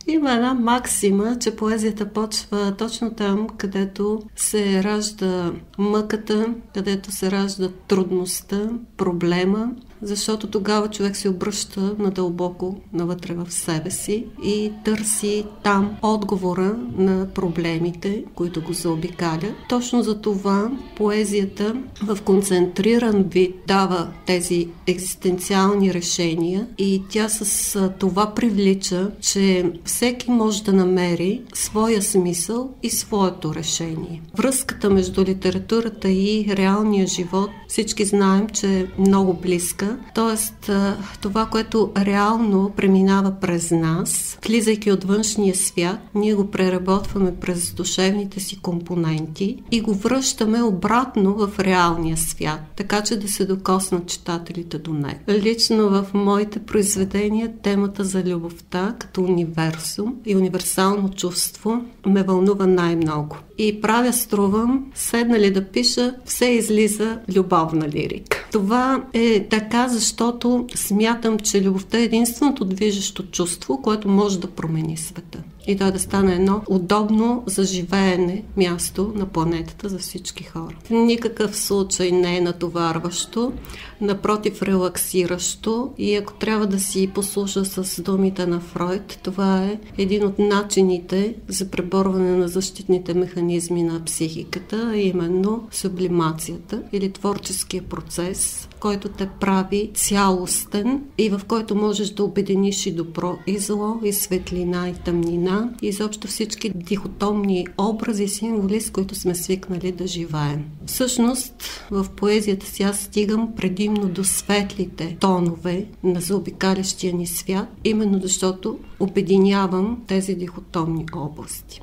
Има една максима, че поезията почва точно там, където се ражда мъката, където се ражда трудността, проблема, защото тогава човек се обръща надълбоко навътре в себе си и търси там отговора на проблемите, които го заобикалят. Точно за това поезията в концентриран вид дава тези екзистенциални решения и тя с това привлича, че всеки може да намери своя смисъл и своето решение. Връзката между литературата и реалния живот всички знаем, че е много близка. Тоест, това, което реално преминава през нас, влизайки от външния свят, ние го преработваме през душевните си компоненти и го връщаме обратно в реалния свят, така че да се докоснат читателите до него. Лично в моите произведения темата за любовта като универсум и универсално чувство ме вълнува най-много. И правя, струвам, седна ли да пиша, все излиза любовна лирика. Това е така, защото смятам, че любовта е единственото движещо чувство, което може да промени света. И той да стане едно удобно за живеене място на планетата за всички хора. В никакъв случай не е натоварващо, напротив релаксиращо, и ако трябва да си послуша с думите на Фройд, това е един от начините за преборване на защитните механизми на психиката, именно сублимацията или творческия процес, който те прави цялостен и в който можеш да обединиш и добро и зло, и светлина и тъмнина, и изобщо всички дихотомни образи и символи, с които сме свикнали да живеем. Всъщност, в поезията си аз стигам предимно до светлите тонове на заобикалящия ни свят, именно защото обединявам тези дихотомни области.